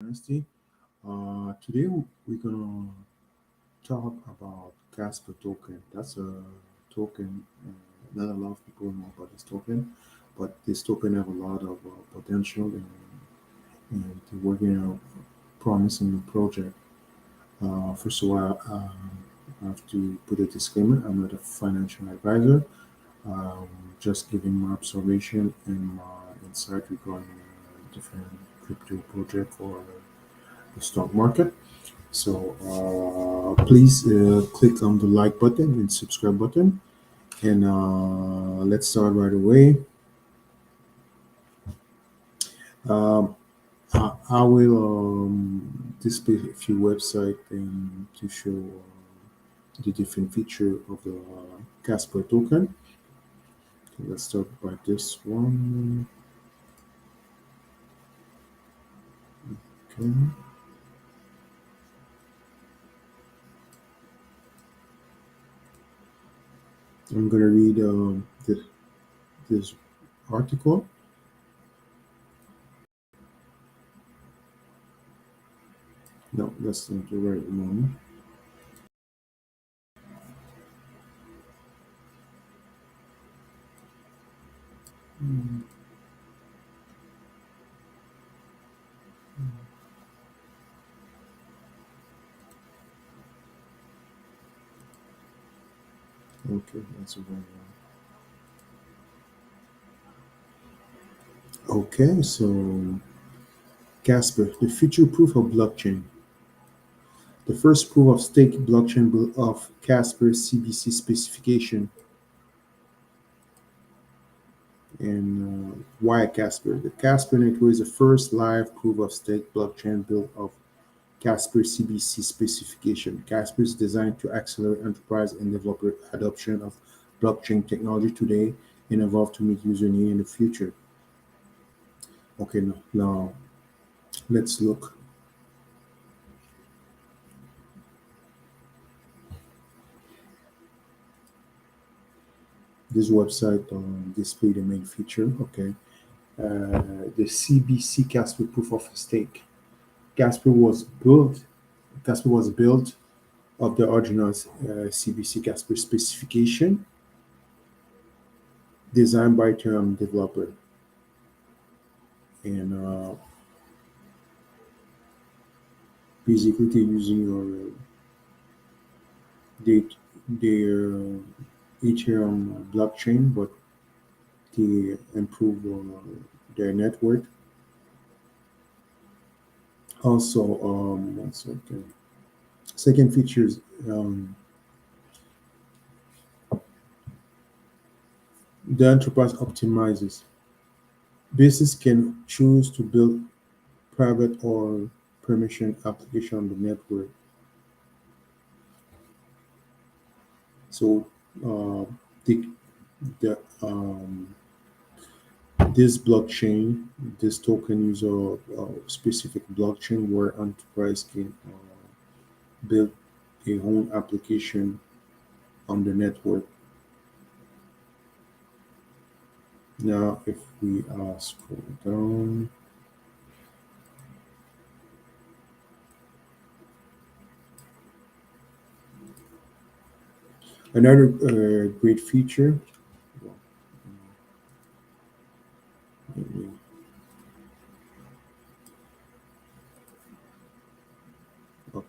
Wednesday. Today we're gonna talk about CASPR token. That's a token. Not a lot of people know about this token, but this token have a lot of potential, and they're working on a promising project. First of all, I have to put a disclaimer. I'm not a financial advisor. Um, just giving my observation and my insight regarding different crypto project or the stock market. So please click on the like button and subscribe button, and let's start right away. Um, I will display a few websites and to show the different feature of the Casper token. Okay, let's start by this one. Okay, I'm gonna read this article. No, that's not the right one. Hmm, Okay, that's the right one. Okay, so Casper, the future proof of blockchain. The first proof of stake blockchain built off Casper CBC specification. And why Casper? The Casper network is the first live proof of stake blockchain built off Casper CBC specification. Casper is designed to accelerate enterprise and developer adoption of blockchain technology today and evolve to meet user need in the future. Okay, now let's look. This website display the main feature. Okay, the CBC Casper proof of stake. Casper was built. Casper was built of the original CBC Casper specification designed by Ethereum developer, and basically they're using their Ethereum blockchain, but they improve their network. Also, one second. Second features, the enterprise optimizes. Business can choose to build private or permission application on the network. So uh, the the this blockchain, this token is a specific blockchain where enterprise can build a own application on the network. Now, if we scroll down, another great feature. Well, maybe- okay.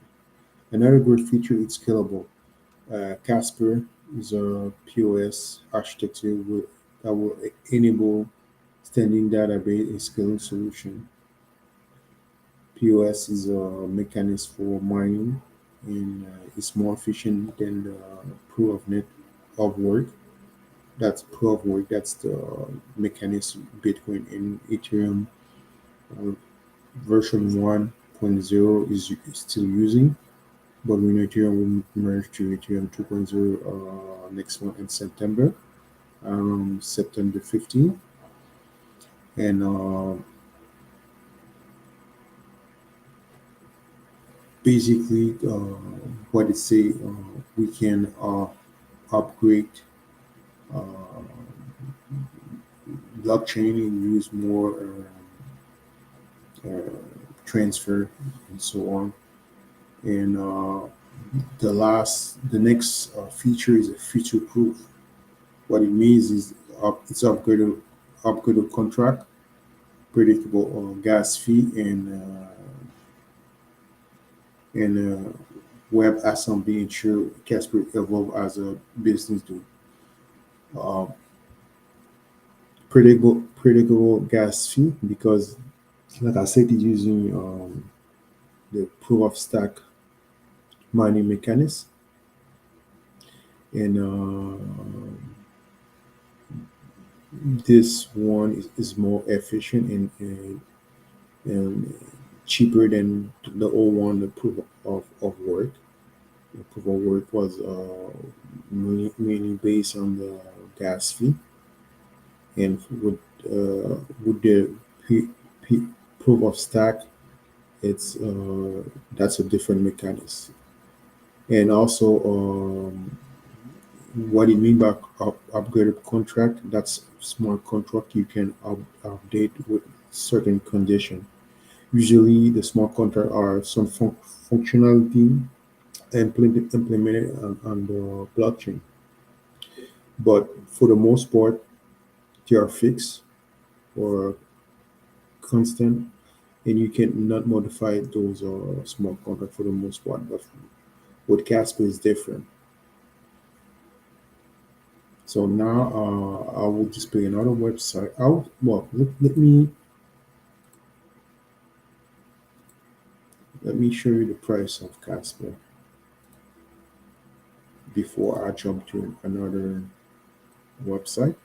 Another great feature is scalable. Casper is a POS architecture that will enable standing database and scaling solution. POS is a mechanism for mining, and it's more efficient than the proof of net of work. That's proof of work. That's the mechanism Bitcoin and Ethereum uh, version 1.0 is still using. But we know Ethereum will merge to Ethereum 2.0 next month in September, around September 15th. And basically, what it say, we can upgrade uh, blockchain and use more transfer, and so on. And the next feature is a future proof. What it means is it's upgraded contract, predictable gas fee, and web assembly ensure Casper evolve as a business do. Uh, predictable gas fee because, like I said, it's using the proof of stack mining mechanism, and this one is more efficient and cheaper than the old one, the proof of work. The proof of work was mainly based on the gas fee, and with the P, P, proof of stack, it's that's a different mechanism. And also, what it mean by upgraded contract? That's smart contract you can update with certain condition. Usually, the smart contract are some functionality implemented on the blockchain, but for the most part, they are fixed or constant, and you can not modify those smart contract for the most part. But with Casper is different. So now I will display another website. Let me show you the price of Casper before I jump to another website.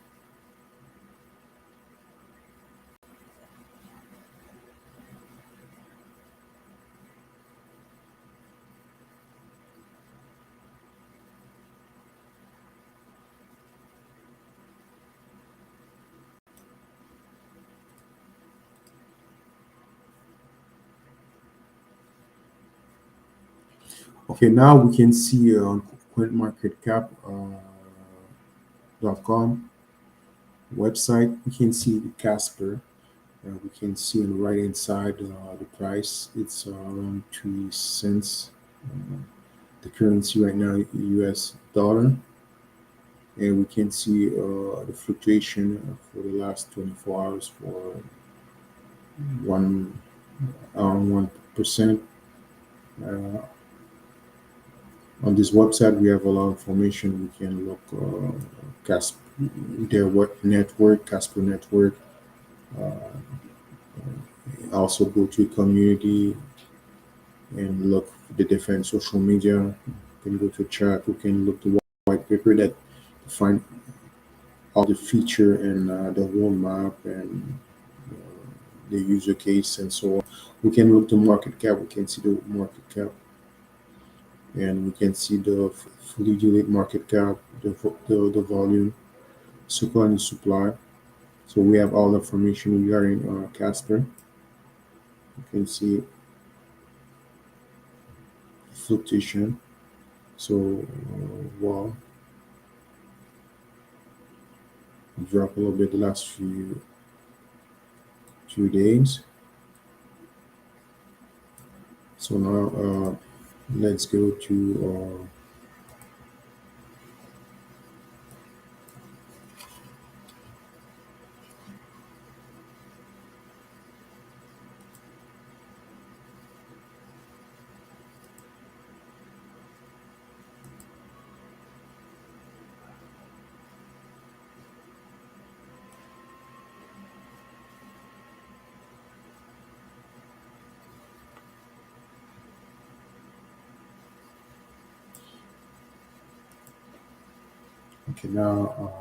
Okay, now we can see on coinmarketcap.com website, we can see the Casper. We can see on the right hand side the price. It's around 2 cents. Uh, the currency right now, US dollar. And we can see the fluctuation for the last 24 hours for one around 1%. Uh, on this website, we have a lot of information. We can look Casper, their network, Casper network. Uh, Also go to community and look the different social media. You can go to chat. You can look the white paper that find all the feature and the roadmap and the user case and so on. We can look the market cap. We can see the market cap, and we can see the fully diluted market cap, the volume, supply and supply. So we have all the information regarding Casper. You can see fluctuation. So well, drop a little bit the last few days. So now let's go to okay now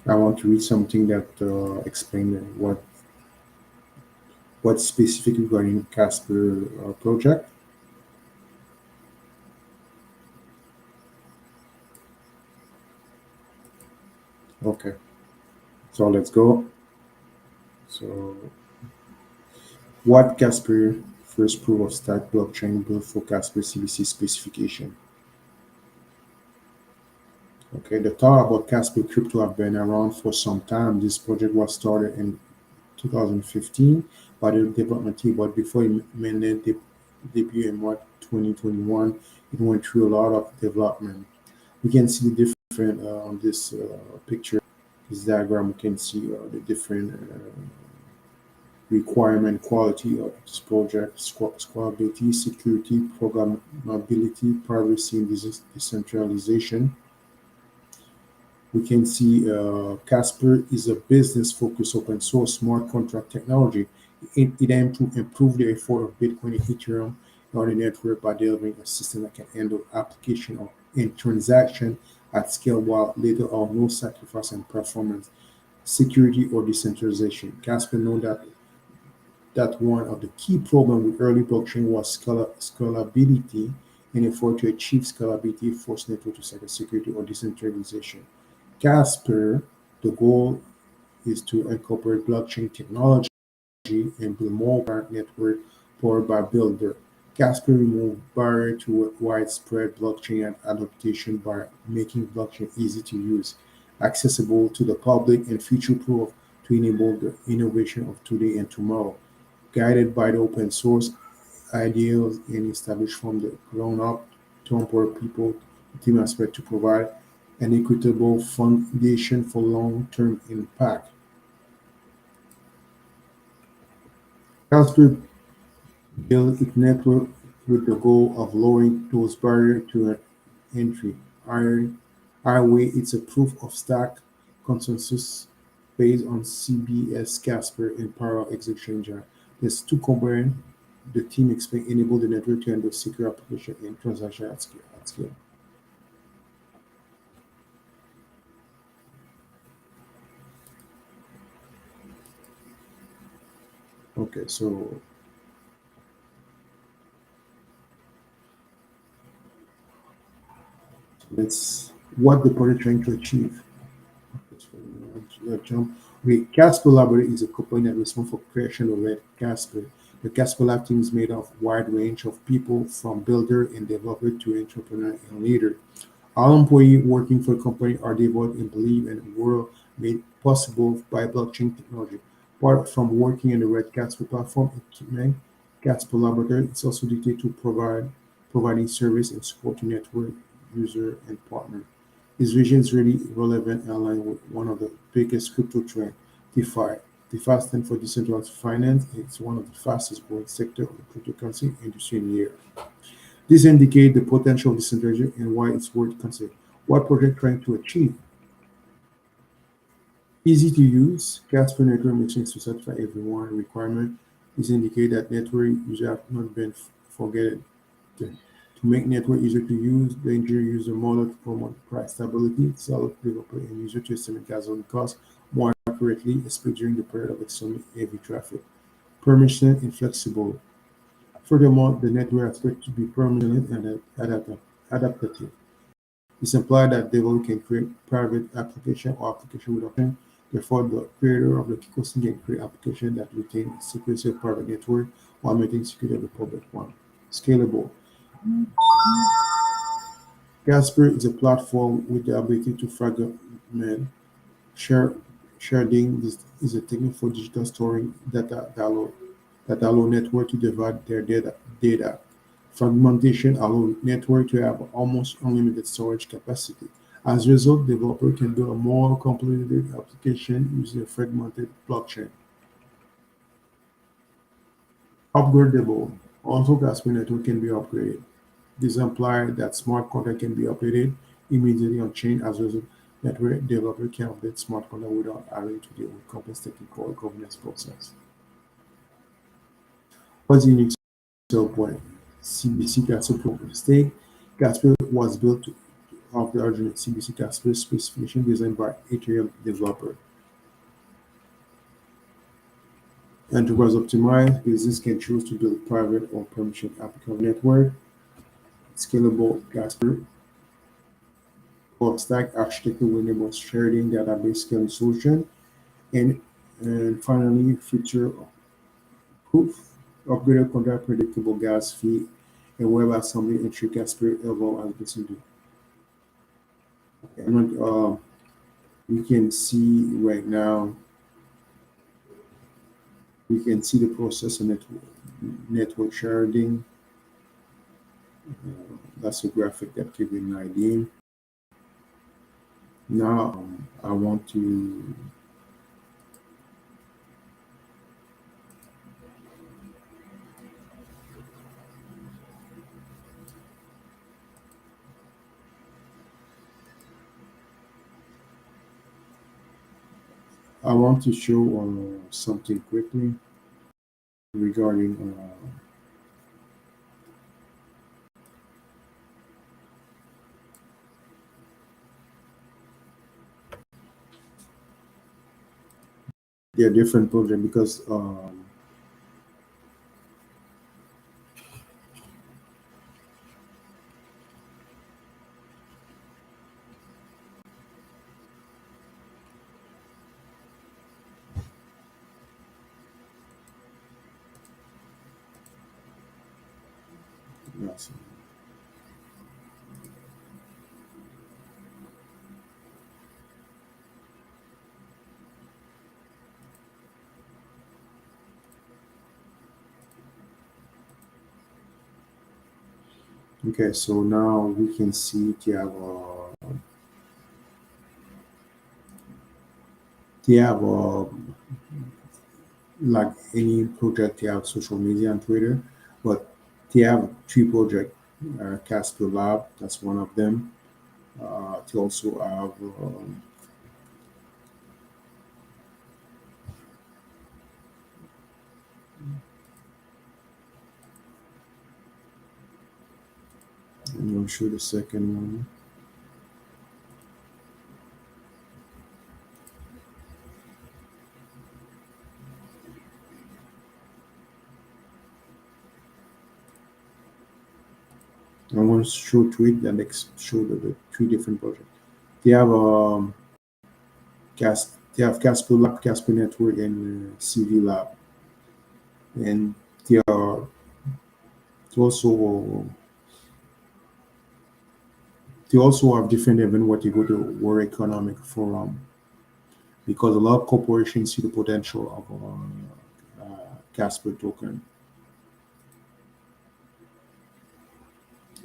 I want to read something that explain what specifically regarding Casper project. Okay, so let's go. So what Casper first proof of stake blockchain built for Casper CBC specification. Okay, the thought about Casper crypto have been around for some time. This project was started in 2015 by the development team, but before it made debut in March 2021, it went through a lot of development. We can see the different on this picture, this diagram. We can see the different requirement quality of this project, scalability, security, programmability, privacy, and decentralization. We can see CASPR is a business-focused open source smart contract technology. It aims to improve the effort of Bitcoin and Ethereum on the network by delivering a system that can handle application and transaction at scale while little or no sacrifice in performance, security, or decentralization. CASPR knows that one of the key problems with early blockchain was scalability. In effort to achieve scalability, forced network to cybersecurity or decentralization. CASPR, the goal is to incorporate blockchain technology and build more current network powered by Builder. CASPR removes barrier to widespread blockchain adoption by making blockchain easy to use, accessible to the public, and future-proof to enable the innovation of today and tomorrow. Guided by the open source ideals and established from the ground up to empower people, the team aspect to provide an equitable foundation for long-term impact. Casper built its network with the goal of lowering those barriers to entry. Highway is a proof of stack consensus based on CBS Casper and parallel execution engine. There's two components. The team explained enable the network to handle secure application and transaction at scale. Okay, so that's what the project trying to achieve. Jump. Wait, Casper Library is a company that responsible for creation of Red Casper. The Casper Lab team is made of a wide range of people from builder and developer to entrepreneur and leader. All employees working for the company are devoted and believe in a world made possible by blockchain technology. Apart from working in the Red Casper platform equipment, Casper Laboratory is also dedicated to providing service and support to network user and partner. His vision is really relevant and aligned with one of the biggest crypto trends, DeFi. DeFi stands for decentralized finance, and it's one of the fastest growing sector of the cryptocurrency industry in a year. This indicates the potential of decentralization and why it's worth considering. What project trying to achieve? Easy to use, Casper network machines to satisfy everyone requirement. This indicates that network users have not been forgotten. To make network easier to use, the engineer used a model to promote price stability, sell developer and user to estimate gasoline costs more accurately, especially during the period of extremely heavy traffic. Permission and flexible. Furthermore, the network expected to be permanent and adaptive. This implies that developer can create private application or application with option. Therefore, the creator of the ecosystem can create application that retain security of private network while maintaining security of the public one. Scalable. Casper is a platform with the ability to fragment share sharding. This is a technique for digital storing that allow network to divide their data. Fragmentation allows network to have almost unlimited storage capacity. As a result, developer can build a more complicated application using a fragmented blockchain. Upgradable. Also, Casper network can be upgraded. This implies that smart contract can be updated immediately on chain. As a result, network developer can update smart contract without having to deal with complex technical or governance process. What's the unique sell point? CBC Casper proof of stake. Casper was built of the original CBC Casper specification designed by Ethereum developer. Enterprise optimized business can choose to build private or permission applicable network. Scalable Casper or stack architecture will enable sharing database scaling solution. And, and finally, feature proof, upgraded contract predictable gas fee, and WebAssembly entry Casper evolve as business do. We can see right now We can see the process of network sharding. That's a graphic that gives you an idea. Now I want to show something quickly regarding their different project because yes. Okay, so now we can see they have like any project they have social media and Twitter, but they have three projects. CASPR Lab, that's one of them. They also have I'm going to show the second one. I'm going to show tweet and show the three different projects. They have they have Casper Lab, Casper Network, and CV Lab, and they are they also they also have different events where they go to World Economic Forum because a lot of corporations see the potential of Casper token,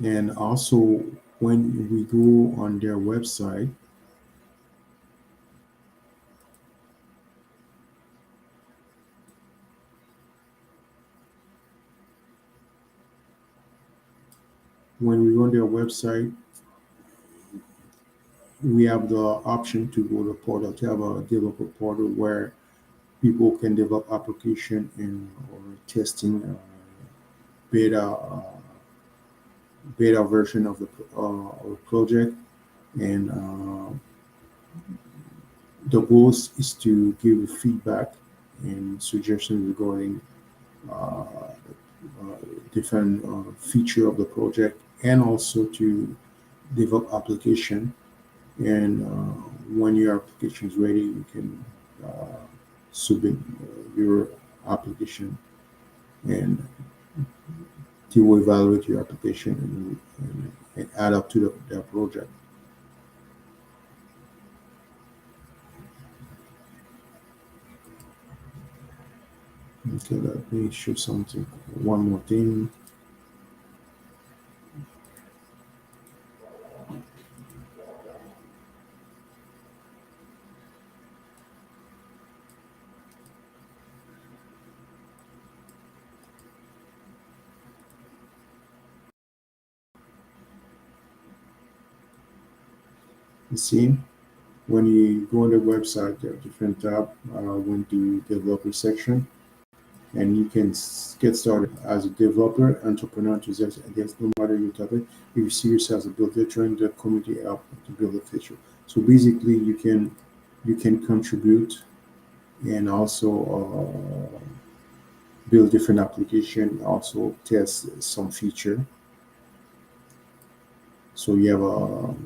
and also when we go on their website, when we go on their website, we have the option to go to portal to have a developer portal where people can develop application and or testing beta beta version of the project, and the goal is to give feedback and suggestions regarding uh, different feature of the project, and also to develop application. And when your application is ready, you can submit your application, and they will evaluate your application and add up to their project. Okay, let me show something. One more thing. You see, when you go on the website, there are different tabs. When the developer section, and you can get started as a developer, entrepreneur, enthusiast. I guess no matter your topic, if you see yourself as a builder, join the community help to build a feature. So basically, you can contribute and also build different application, also test some feature. So you have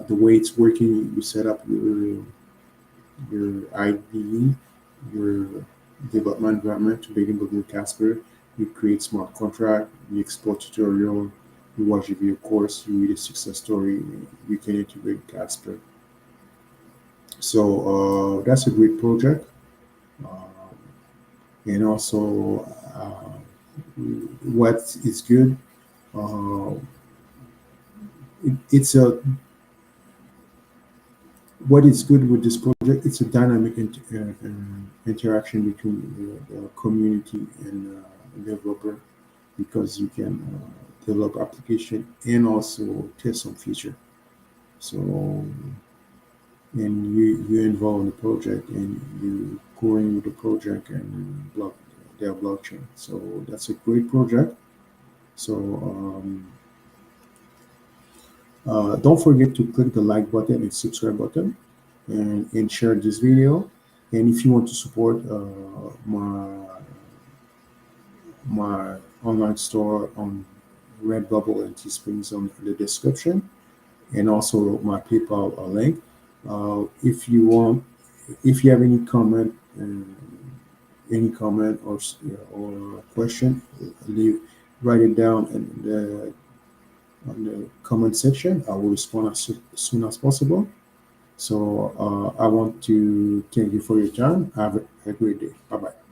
the way it's working. You set up your IDE, your development environment to begin building Casper. You create smart contract, you explore tutorial, you watch a video course, you read a success story, you can integrate Casper. So that's a great project. Uh, and also what is good. Uh, it's a what is good with this project. It's a dynamic interaction between the community and developer, because you can develop application and also test some feature. So, and you involve in the project and you going with the project and block their blockchain. So that's a great project. So don't forget to click the like button and subscribe button, and share this video. And if you want to support my online store on Redbubble and Teesprings on the description, and also my PayPal link. If you want, if you have any comment or question, leave write it down in the comment section. I will respond as soon as possible. So I want to thank you for your time. Have a great day. Bye bye.